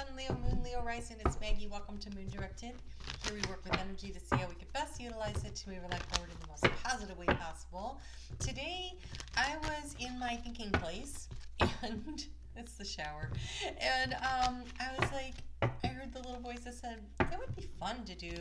Sun, Leo, Moon, Leo, Rising. It's Maggie. Welcome to Moon Directed. Here we work with energy to see how we can best utilize it to move our life forward in the most positive way possible. Today, I was in my thinking place, and it's the shower, and I was like, I heard the little voice that said, it would be fun to do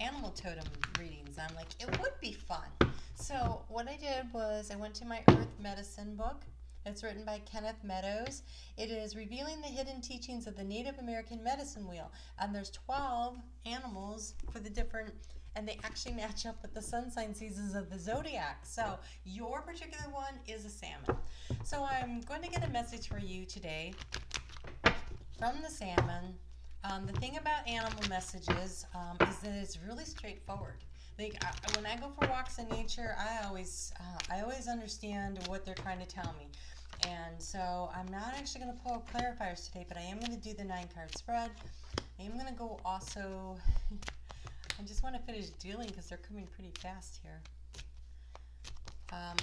animal totem readings. I'm like, it would be fun. So what I did was I went to my Earth Medicine book. It's written by Kenneth Meadows. It is revealing the hidden teachings of the Native American medicine wheel. And there's 12 animals for the different, and they actually match up with the sun sign seasons of the zodiac. So your particular one is a salmon. So I'm going to get a message for you today from the salmon. The thing about animal messages is that it's really straightforward. Like when I go for walks in nature, I always understand what they're trying to tell me. And so I'm not actually going to pull up clarifiers today, but I am going to do the 9-card spread. I am going to go also, I just want to finish dealing because they're coming pretty fast here.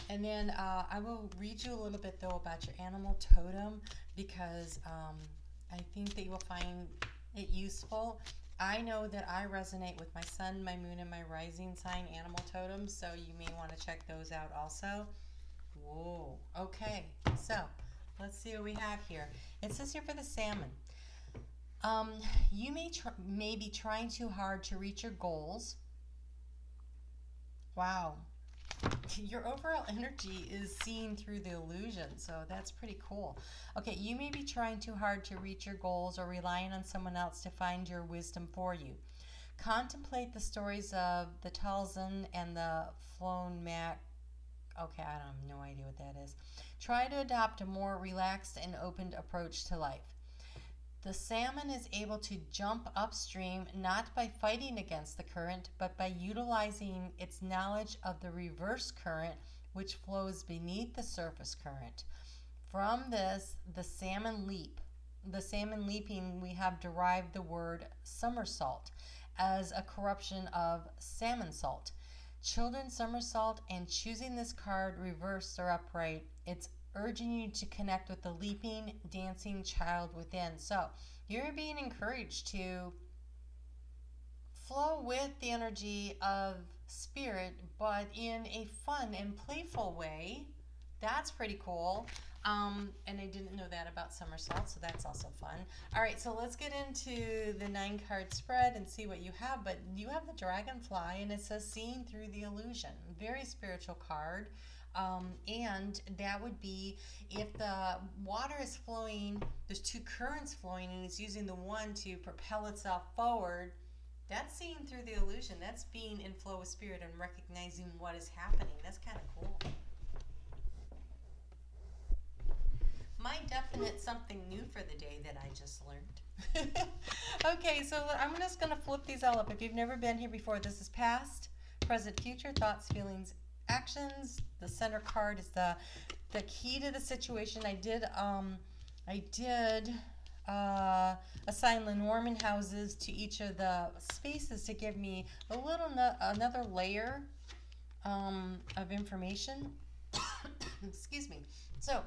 And then I will read you a little bit though about your animal totem because I think that you will find it useful. I know that I resonate with my sun, my moon, and my rising sign animal totems, so you may want to check those out also. Whoa. Okay, so let's see what we have here. It says here for the salmon, you may be trying too hard to reach your goals. Wow. Your overall energy is seen through the illusion, so that's pretty cool. Okay, you may be trying too hard to reach your goals or relying on someone else to find your wisdom for you. Contemplate the stories of the Talzin and the Flown Mac. Okay, I have no idea what that is. Try to adopt a more relaxed and open approach to life. The salmon is able to jump upstream not by fighting against the current, but by utilizing its knowledge of the reverse current, which flows beneath the surface current. From this, the salmon leaping, we have derived the word somersault as a corruption of salmon salt. Children somersault, and choosing this card reversed or upright, it's urging you to connect with the leaping, dancing child within. So you're being encouraged to flow with the energy of spirit, but in a fun and playful way. That's pretty cool. And I didn't know that about somersault, so that's also fun. All right, so let's get into the 9-card spread and see what you have. But you have the dragonfly, and it says seeing through the illusion. Very spiritual card. And that would be if the water is flowing, there's 2 currents flowing, and it's using the one to propel itself forward. That's seeing through the illusion. That's being in flow with spirit and recognizing what is happening. That's kind of cool. My definite something new for the day that I just learned. Okay, so I'm just going to flip these all up. If you've never been here before, this is past, present, future, thoughts, feelings, actions. The center card is the key to the situation. I did assign Lenormand houses to each of the spaces to give me a little another layer of information. Excuse me. So,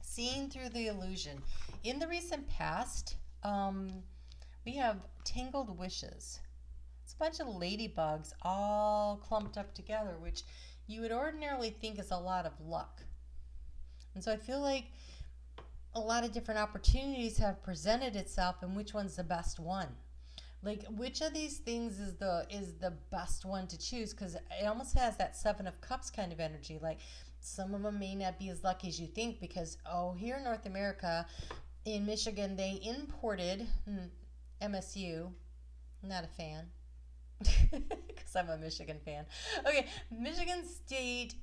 seeing through the illusion. In the recent past, we have Tangled Wishes. It's a bunch of ladybugs all clumped up together, which you would ordinarily think is a lot of luck. And so I feel like a lot of different opportunities have presented itself, and which one's the best one? Like, which of these things is the best one to choose? Because it almost has that 7 of Cups kind of energy. Like, some of them may not be as lucky as you think because, here in North America, in Michigan, they imported MSU. Not a fan because I'm a Michigan fan. Okay, Michigan State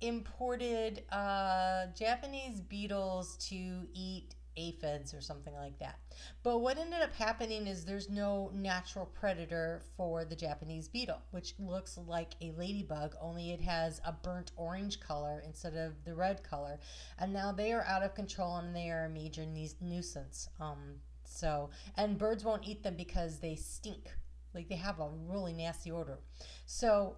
imported Japanese beetles to eat aphids or something like that. But what ended up happening is there's no natural predator for the Japanese beetle, which looks like a ladybug, only it has a burnt orange color instead of the red color. And now they are out of control and they are a major nuisance. And birds won't eat them because they stink. Like, they have a really nasty odor. So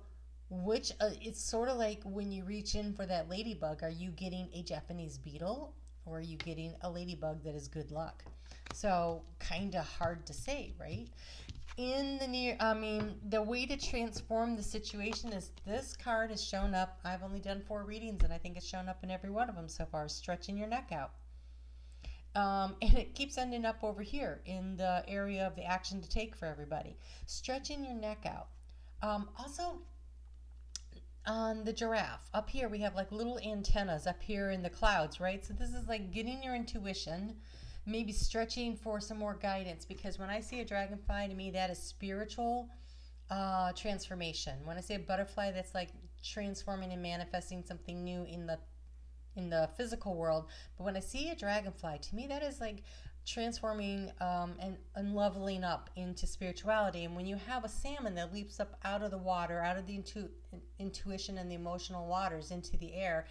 it's sort of like when you reach in for that ladybug, are you getting a Japanese beetle Or are you getting a ladybug that is good luck? So kind of hard to say, right? In the near, the way to transform the situation is this card has shown up. I've only done 4 readings, and I think it's shown up in every one of them so far. Stretching your neck out. And it keeps ending up over here in the area of the action to take for everybody. Stretching your neck out. Also, on the giraffe, up here we have like little antennas up here in the clouds, right? So this is like getting your intuition, maybe stretching for some more guidance, because when I see a dragonfly, to me that is spiritual transformation. When I see a butterfly, that's like transforming and manifesting something new in the physical world. But when I see a dragonfly, to me that is like transforming and leveling up into spirituality. And when you have a salmon that leaps up out of the water, out of the intuition and the emotional waters into the air,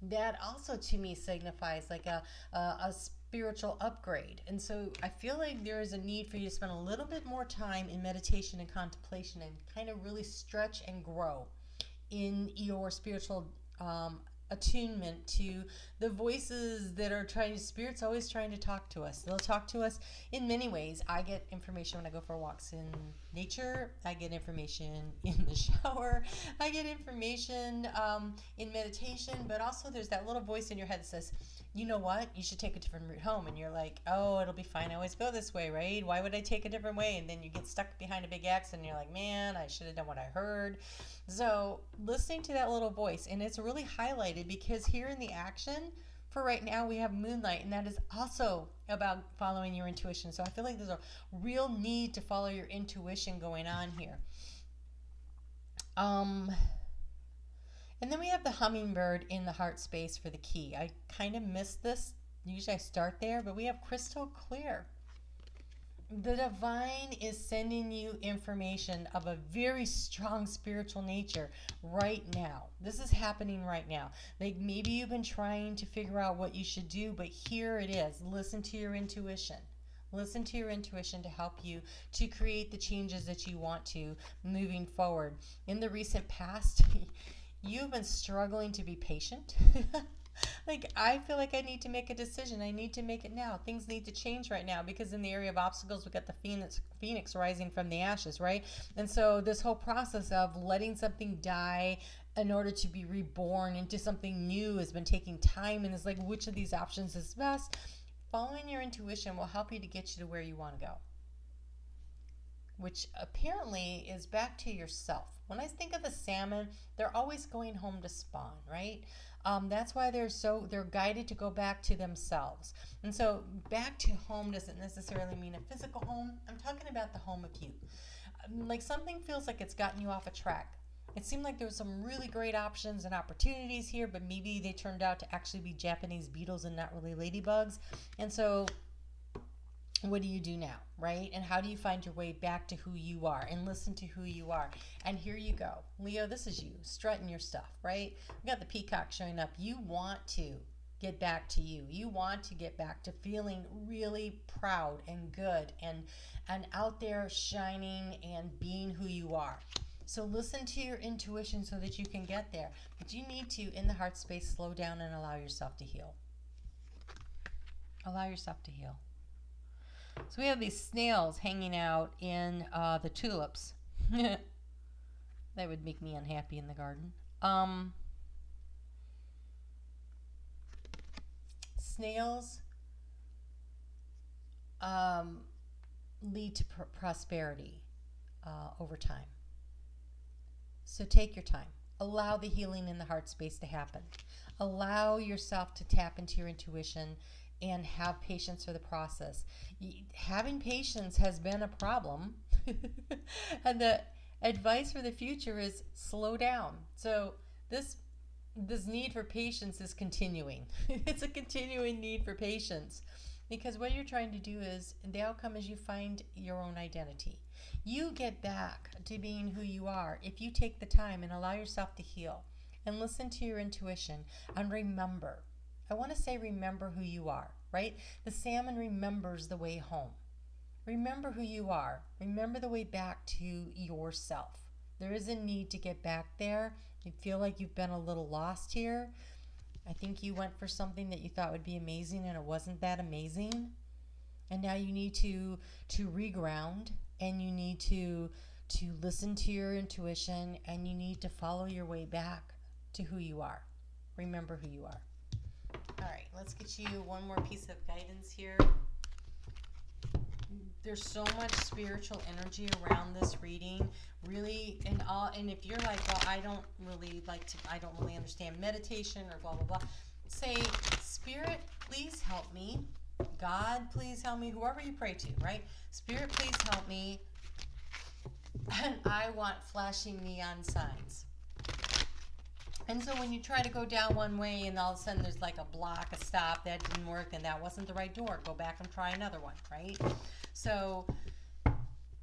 that also to me signifies like a spiritual upgrade. And so I feel like there is a need for you to spend a little bit more time in meditation and contemplation and kind of really stretch and grow in your spiritual attunement to the voices that are Spirit's always trying to talk to us. They'll talk to us in many ways. I get information when I go for walks in nature. I get information in the shower. I get information in meditation. But also there's that little voice in your head that says, you know what? You should take a different route home. And you're like, oh, it'll be fine. I always go this way, right? Why would I take a different way? And then you get stuck behind a big X and you're like, man, I should have done what I heard. So listening to that little voice, and it's really highlighted because here in the action for right now we have moonlight, and that is also about following your intuition. So I feel like there's a real need to follow your intuition going on here. And then we have the hummingbird in the heart space for the key. I kind of missed this. Usually I start there, but we have crystal clear. The divine is sending you information of a very strong spiritual nature right now. This is happening right now. Like maybe you've been trying to figure out what you should do, but here it is. Listen to your intuition. Listen to your intuition to help you to create the changes that you want to moving forward. In the recent past, you've been struggling to be patient. Like, I feel like I need to make a decision. I need to make it now. Things need to change right now because in the area of obstacles, we've got the phoenix rising from the ashes, right? And so this whole process of letting something die in order to be reborn into something new has been taking time, and it's like, which of these options is best? Following your intuition will help you to get you to where you want to go, which apparently is back to yourself. When I think of the salmon, they're always going home to spawn, right? That's why they're guided to go back to themselves. And so back to home doesn't necessarily mean a physical home. I'm talking about the home of you. Like something feels like it's gotten you off a track. It seemed like there were some really great options and opportunities here, but maybe they turned out to actually be Japanese beetles and not really ladybugs. And so what do you do now, right? And how do you find your way back to who you are and listen to who you are? And here you go. Leo, this is you strutting your stuff, right? We got the peacock showing up. You want to get back to you. You want to get back to feeling really proud and good and out there shining and being who you are. So listen to your intuition so that you can get there. But you need to, in the heart space, slow down and allow yourself to heal. Allow yourself to heal. So we have these snails hanging out in the tulips. That would make me unhappy in the garden. Snails lead to prosperity over time. So take your time. Allow the healing in the heart space to happen. Allow yourself to tap into your intuition and have patience for the process. Having patience has been a problem. And the advice for the future is slow down. So this need for patience is continuing. It's a continuing need for patience. Because what you're trying to do is, the outcome is you find your own identity. You get back to being who you are if you take the time and allow yourself to heal and listen to your intuition and remember. I want to say remember who you are, right? The salmon remembers the way home. Remember who you are. Remember the way back to yourself. There is a need to get back there. You feel like you've been a little lost here. I think you went for something that you thought would be amazing and it wasn't that amazing. And now you need to reground, and you need to listen to your intuition, and you need to follow your way back to who you are. Remember who you are. All right, let's get you one more piece of guidance here. There's so much spiritual energy around this reading, really, and if you're like, well, I don't really understand meditation or blah blah blah, say, Spirit, please help me. God, please help me. Whoever you pray to, right? Spirit, please help me. And I want flashing neon signs. And so when you try to go down one way and all of a sudden there's like a block, a stop, that didn't work, and that wasn't the right door, go back and try another one, right? So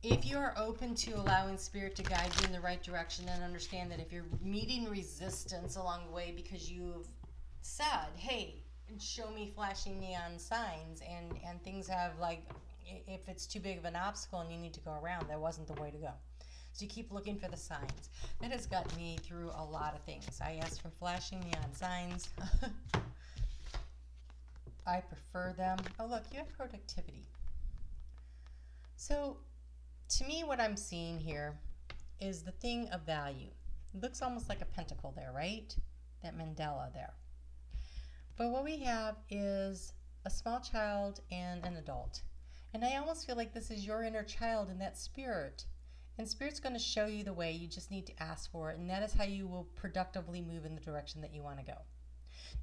if you're open to allowing Spirit to guide you in the right direction, and understand that if you're meeting resistance along the way because you've said, hey, show me flashing neon signs, and things have, like, if it's too big of an obstacle and you need to go around, that wasn't the way to go. So you keep looking for the signs. That has gotten me through a lot of things. I asked for flashing neon signs. I prefer them. Oh, look, you have productivity. So to me, what I'm seeing here is the thing of value. It looks almost like a pentacle there, right? That mandala there. But what we have is a small child and an adult. And I almost feel like this is your inner child and that Spirit. And Spirit's going to show you the way. You just need to ask for it. And that is how you will productively move in the direction that you want to go.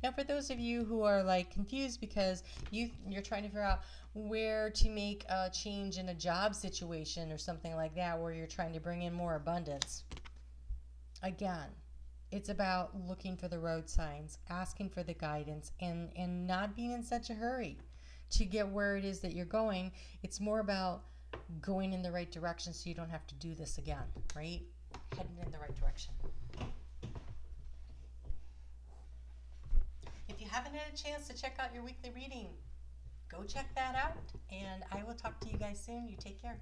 Now, for those of you who are like confused because you're trying to figure out where to make a change in a job situation or something like that, where you're trying to bring in more abundance, again, it's about looking for the road signs, asking for the guidance, and not being in such a hurry to get where it is that you're going. It's more about going in the right direction so you don't have to do this again, right? Heading in the right direction. If you haven't had a chance to check out your weekly reading, go check that out, and I will talk to you guys soon. You take care.